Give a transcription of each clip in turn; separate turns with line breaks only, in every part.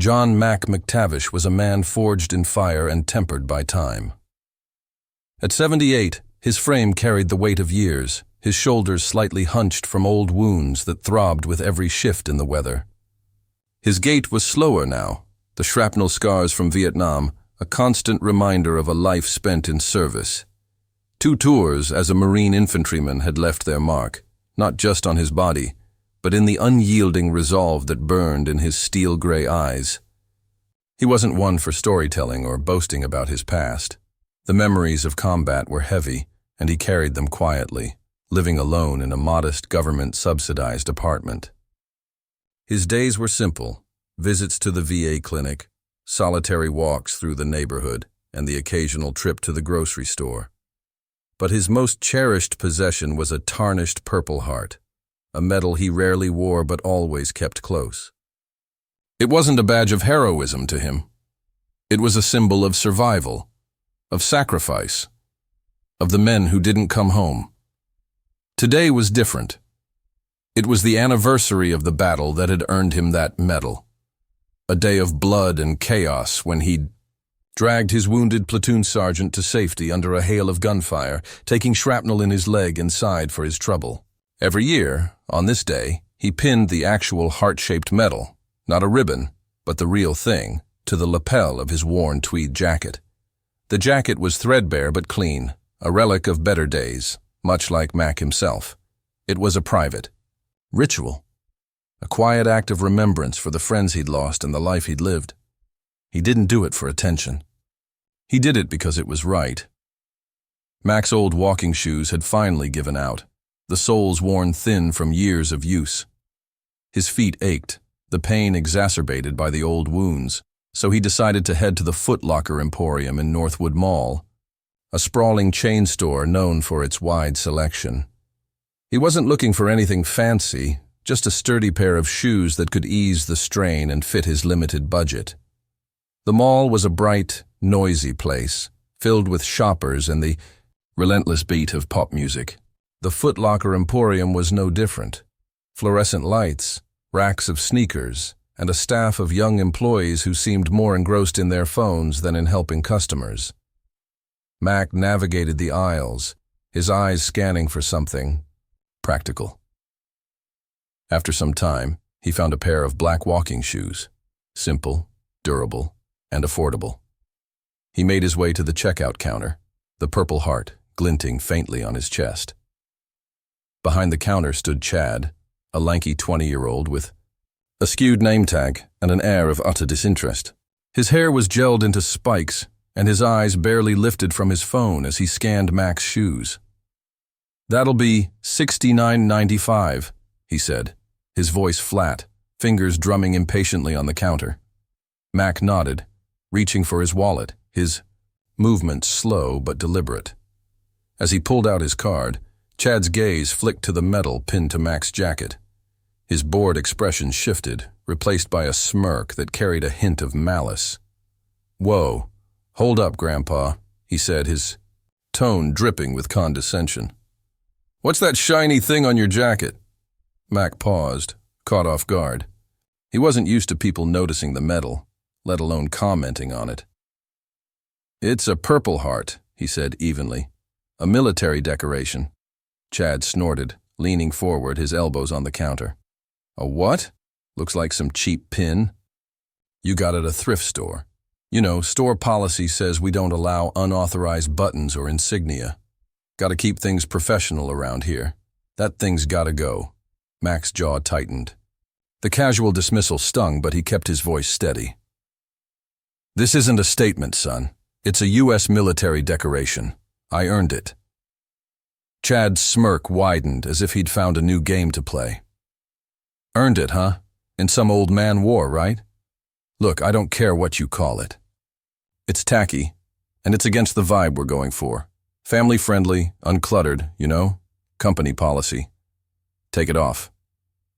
John Mack McTavish was a man forged in fire and tempered by time. At 78, his frame carried the weight of years, his shoulders slightly hunched from old wounds that throbbed with every shift in the weather. His gait was slower now, the shrapnel scars from Vietnam, a constant reminder of a life spent in service. 2 tours as a Marine infantryman had left their mark, not just on his body, but in the unyielding resolve that burned in his steel-gray eyes. He wasn't one for storytelling or boasting about his past. The memories of combat were heavy, and he carried them quietly, living alone in a modest government-subsidized apartment. His days were simple: visits to the VA clinic, solitary walks through the neighborhood, and the occasional trip to the grocery store. But his most cherished possession was a tarnished Purple Heart, a medal he rarely wore but always kept close. It wasn't a badge of heroism to him. It was a symbol of survival, of sacrifice, of the men who didn't come home. Today was different. It was the anniversary of the battle that had earned him that medal. A day of blood and chaos when he'd dragged his wounded platoon sergeant to safety under a hail of gunfire, taking shrapnel in his leg and side for his trouble. Every year, on this day, he pinned the actual heart-shaped medal, not a ribbon, but the real thing, to the lapel of his worn tweed jacket. The jacket was threadbare but clean, a relic of better days, much like Mack himself. It was a private ritual, a quiet act of remembrance for the friends he'd lost and the life he'd lived. He didn't do it for attention. He did it because it was right. Mack's old walking shoes had finally given out, the soles worn thin from years of use. His feet ached, the pain exacerbated by the old wounds, so he decided to head to the Foot Locker Emporium in Northwood Mall, a sprawling chain store known for its wide selection. He wasn't looking for anything fancy, just a sturdy pair of shoes that could ease the strain and fit his limited budget. The mall was a bright, noisy place, filled with shoppers and the relentless beat of pop music. The Foot Locker Emporium was no different. Fluorescent lights, racks of sneakers, and a staff of young employees who seemed more engrossed in their phones than in helping customers. Mack navigated the aisles, his eyes scanning for something practical. After some time, he found a pair of black walking shoes, simple, durable, and affordable. He made his way to the checkout counter, the Purple Heart glinting faintly on his chest. Behind the counter stood Chad, a lanky 20-year-old with a skewed name tag and an air of utter disinterest. His hair was gelled into spikes, and his eyes barely lifted from his phone as he scanned Mack's shoes. "That'll be $69.95, he said, his voice flat, fingers drumming impatiently on the counter. Mack nodded, reaching for his wallet, his movement slow but deliberate. As he pulled out his card, Chad's gaze flicked to the medal pinned to Mack's jacket. His bored expression shifted, replaced by a smirk that carried a hint of malice. "Whoa, hold up, Grandpa," he said, his tone dripping with condescension. "What's that shiny thing on your jacket?" Mack paused, caught off guard. He wasn't used to people noticing the medal, let alone commenting on it. "It's a Purple Heart," he said evenly. "A military decoration." Chad snorted, leaning forward, his elbows on the counter. "A what? Looks like some cheap pin." "You got at a thrift store. You know, store policy says we don't allow unauthorized buttons or insignia. Gotta keep things professional around here. That thing's gotta go." Mack's jaw tightened. The casual dismissal stung, but he kept his voice steady. "This isn't a statement, son. It's a U.S. military decoration. I earned it." Chad's smirk widened as if he'd found a new game to play. "Earned it, huh? In some old man war, right? Look, I don't care what you call it. It's tacky, and it's against the vibe we're going for. Family-friendly, uncluttered, you know? Company policy. Take it off."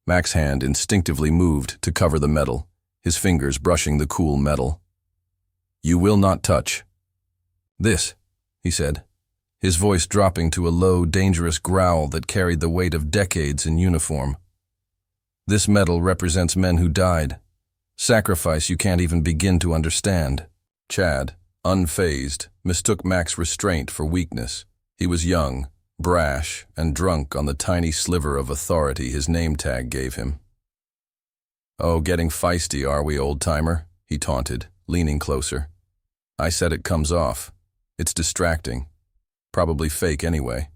Mack's hand instinctively moved to cover the medal, his fingers brushing the cool metal. "You will not touch." "This," he said, his voice dropping to a low, dangerous growl that carried the weight of decades in uniform. "This medal represents men who died, sacrifice you can't even begin to understand. Chad, unfazed, mistook Mack's restraint for weakness. He was young, brash, and drunk on the tiny sliver of authority his name tag gave him. "Oh, getting feisty, are we, old-timer?" he taunted, leaning closer. "I said it comes off. It's distracting. Probably fake anyway."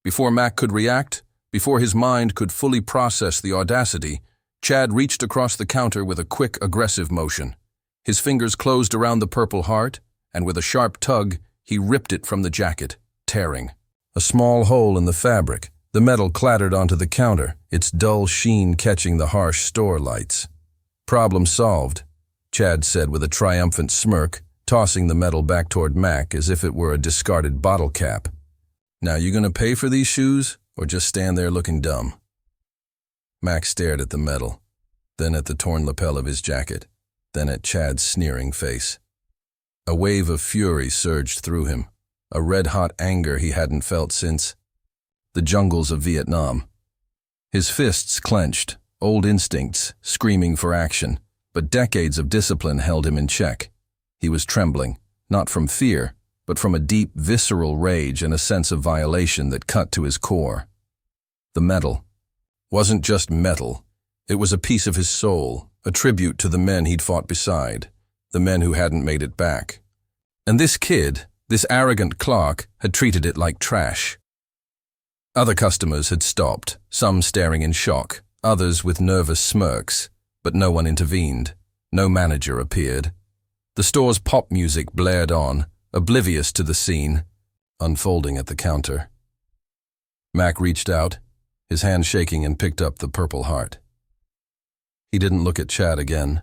Before Mack could react, before his mind could fully process the audacity, Chad reached across the counter with a quick, aggressive motion. His fingers closed around the Purple Heart, and with a sharp tug, he ripped it from the jacket, tearing. A small hole in the fabric, the metal clattered onto the counter, its dull sheen catching the harsh store lights. "Problem solved," Chad said with a triumphant smirk, tossing the metal back toward Mack as if it were a discarded bottle cap. "Now you gonna pay for these shoes, or just stand there looking dumb?" Mack stared at the metal, then at the torn lapel of his jacket, then at Chad's sneering face. A wave of fury surged through him, a red-hot anger he hadn't felt since the jungles of Vietnam. His fists clenched, old instincts screaming for action, but decades of discipline held him in check. He was trembling, not from fear, but from a deep, visceral rage and a sense of violation that cut to his core. The metal wasn't just metal. It was a piece of his soul, a tribute to the men he'd fought beside, the men who hadn't made it back. And this kid, this arrogant Clerk, had treated it like trash. Other customers had stopped, some staring in shock, others with nervous smirks, but no one intervened. No manager appeared. The store's pop music blared on, oblivious to the scene, unfolding at the counter. Mack reached out, his hand shaking, and picked up the Purple Heart. He didn't look at Chad again.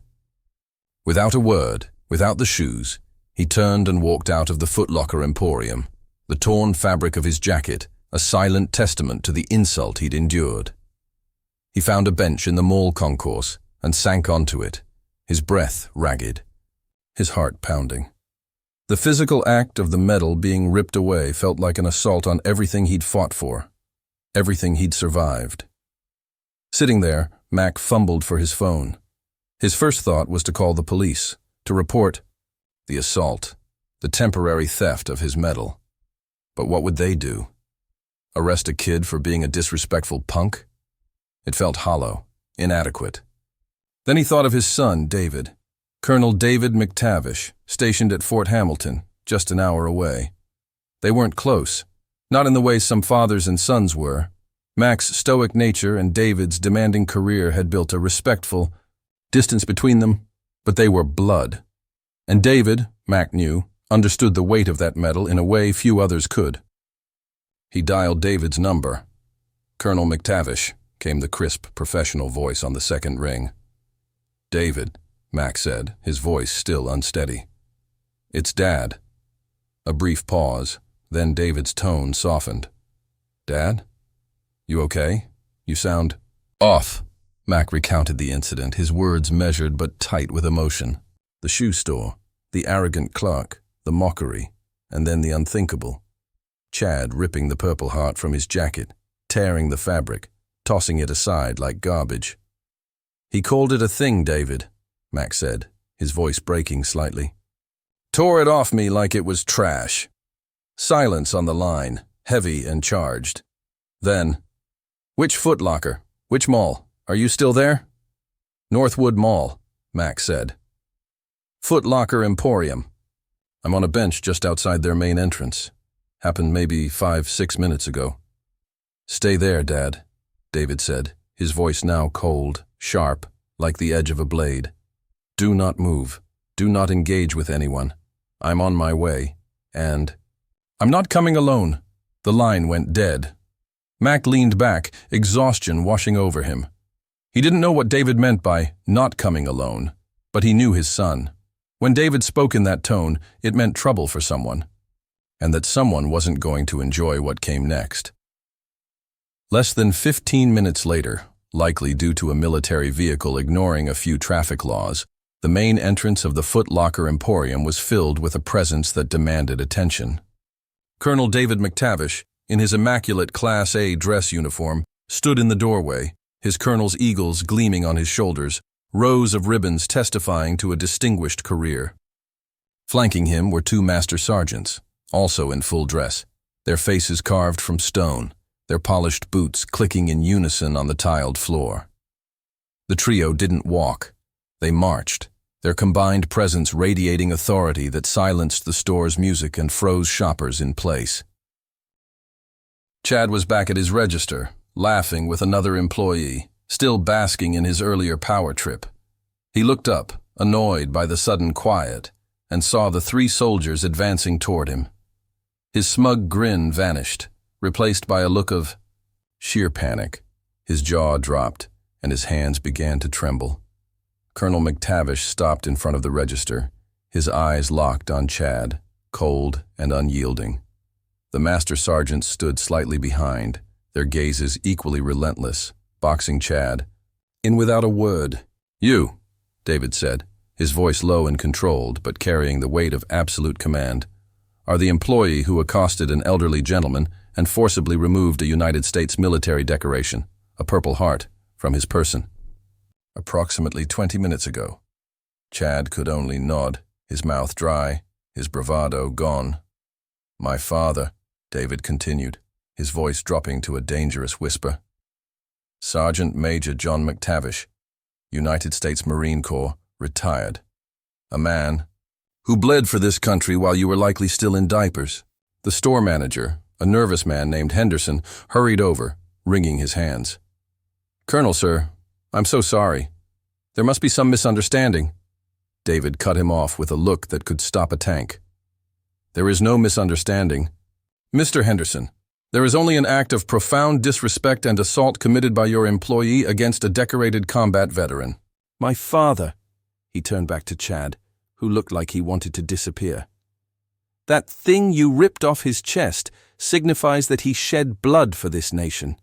Without a word, without the shoes, he turned and walked out of the Foot Locker Emporium, the torn fabric of his jacket a silent testament to the insult he'd endured. He found a bench in the mall concourse and sank onto it, his breath ragged, his heart pounding. The physical act of the metal being ripped away felt like an assault on everything he'd fought for, everything he'd survived. Sitting there, Mack fumbled for his phone. His first thought was to call the police, to report the assault, the temporary theft of his metal. But what would they do? Arrest a kid for being a disrespectful punk? It felt hollow, inadequate. Then he thought of his son, David, Colonel David McTavish, stationed at Fort Hamilton, just an hour away. They weren't close, not in the way some fathers and sons were. Mack's stoic nature and David's demanding career had built a respectful distance between them, but they were blood. And David, Mack knew, understood the weight of that metal in a way few others could. He dialed David's number. "Colonel McTavish," came the crisp, professional voice on the second ring. "David," Mack said, his voice still unsteady. "It's Dad." A brief pause, then David's tone softened. "Dad? You okay? You sound off." Mack recounted the incident, his words measured but tight with emotion. The shoe store, the arrogant Clerk, the mockery, and then the unthinkable. Chad ripping the Purple Heart from his jacket, tearing the fabric, tossing it aside like garbage. "He called it a thing, David," Mack said, his voice breaking slightly. "Tore it off me like it was trash." Silence on the line, heavy and charged. Then, "Which Foot Locker? Which mall? Are you still there?" "Northwood Mall," Mack said. "Foot Locker Emporium. I'm on a bench just outside their main entrance. Happened maybe 5-6 minutes ago." "Stay there, Dad," David said, his voice now cold, sharp, like the edge of a blade. "Do not move. Do not engage with anyone. I'm on my way, and—" "I'm not coming alone." The line went dead. Mack leaned back, exhaustion washing over him. He didn't know what David meant by not coming alone, but he knew his son. When David spoke in that tone, it meant trouble for someone, and that someone wasn't going to enjoy what came next. Less than 15 minutes later, likely due to a military vehicle ignoring a few traffic laws, the main entrance of the Foot Locker Emporium was filled with a presence that demanded attention. Colonel David McTavish, in his immaculate Class A dress uniform, stood in the doorway, his colonel's eagles gleaming on his shoulders, rows of ribbons testifying to a distinguished career. Flanking him were two master sergeants, also in full dress, their faces carved from stone, their polished boots clicking in unison on the tiled floor. The trio didn't walk. They marched, their combined presence radiating authority that silenced the store's music and froze shoppers in place. Chad was back at his register, laughing with another employee, still basking in his earlier power trip. He looked up, annoyed by the sudden quiet, and saw the three soldiers advancing toward him. His smug grin vanished, replaced by a look of sheer panic. His jaw dropped, and his hands began to tremble. Colonel McTavish stopped in front of the register, his eyes locked on Chad, cold and unyielding. The master sergeants stood slightly behind, their gazes equally relentless, boxing Chad in without a word. "You," David said, his voice low and controlled, but carrying the weight of absolute command, "are the employee who accosted an elderly gentleman and forcibly removed a United States military decoration, a Purple Heart, from his person. Approximately 20 minutes ago." Chad could only nod, his mouth dry, his bravado gone. "My father," David continued, his voice dropping to a dangerous whisper. "Sergeant Major John McTavish, United States Marine Corps, retired. A man who bled for this country while you were likely still in diapers." The store manager, a nervous man named Henderson, hurried over, wringing his hands. "Colonel, sir, I'm so sorry. There must be some misunderstanding." David cut him off with a look that could stop a tank. "There is no misunderstanding. Mr. Henderson, there is only an act of profound disrespect and assault committed by your employee against a decorated combat veteran." "My father," he turned back to Chad, who looked like he wanted to disappear. "That thing you ripped off his chest signifies that he shed blood for this nation.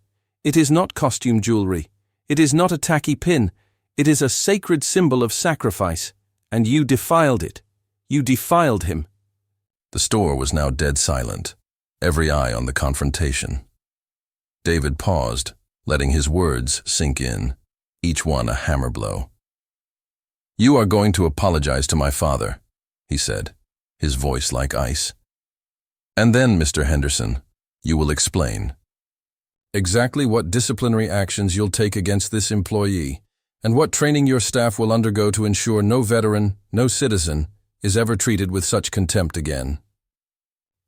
It is not costume jewelry. It is not a tacky pin. It is a sacred symbol of sacrifice, and you defiled it. You defiled him." The store was now dead silent, every eye on the confrontation. David paused, letting his words sink in, each one a hammer blow. "You are going to apologize to my father," he said, his voice like ice. "And then, Mr. Henderson, you will explain exactly what disciplinary actions you'll take against this employee, and what training your staff will undergo to ensure no veteran, no citizen, is ever treated with such contempt again."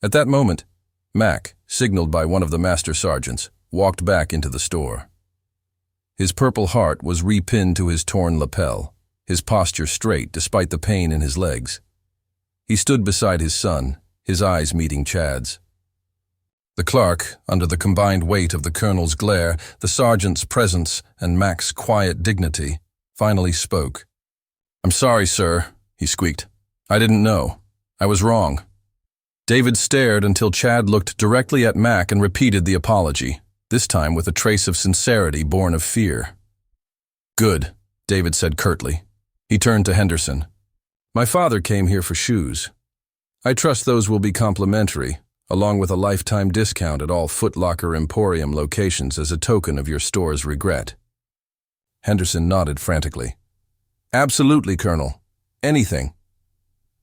At that moment, Mack, signaled by one of the master sergeants, walked back into the store. His Purple Heart was repinned to his torn lapel, his posture straight despite the pain in his legs. He stood beside his son, his eyes meeting Chad's. The clerk, under the combined weight of the colonel's glare, the sergeant's presence, and Mack's quiet dignity, finally spoke. "I'm sorry, sir," he squeaked. "I didn't know. I was wrong." David stared until Chad looked directly at Mack and repeated the apology, this time with a trace of sincerity born of fear. "Good," David said curtly. He turned to Henderson. "My father came here for shoes. I trust those will be complimentary, along with a lifetime discount at all Foot Locker Emporium locations as a token of your store's regret." Henderson nodded frantically. "Absolutely, Colonel. Anything."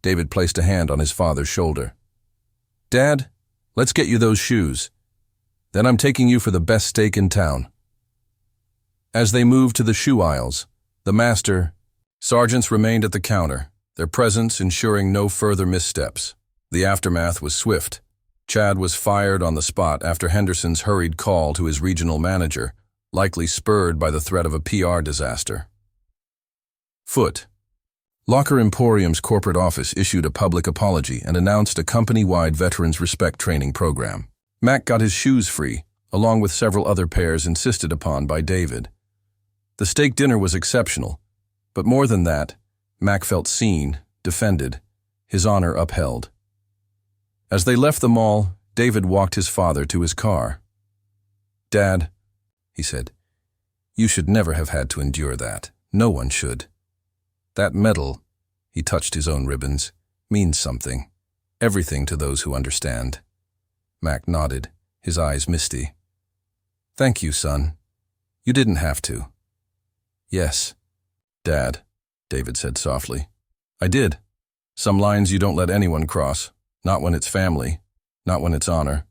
David placed a hand on his father's shoulder. "Dad, let's get you those shoes. Then I'm taking you for the best steak in town." As they moved to the shoe aisles, the master sergeants remained at the counter, their presence ensuring no further missteps. The aftermath was swift. Chad was fired on the spot after Henderson's hurried call to his regional manager, likely spurred by the threat of a PR disaster. Foot Locker Emporium's corporate office issued a public apology and announced a company-wide Veterans Respect training program. Mack got his shoes free, along with several other pairs insisted upon by David. The steak dinner was exceptional, but more than that, Mack felt seen, defended, his honor upheld. As they left the mall, David walked his father to his car. "Dad," he said, "you should never have had to endure that. No one should. That medal," he touched his own ribbons, "means something. Everything to those who understand." Mack nodded, his eyes misty. "Thank you, son. You didn't have to." "Yes, Dad, David said softly. I did. Some lines you don't let anyone cross. Not when it's family. Not when it's honor.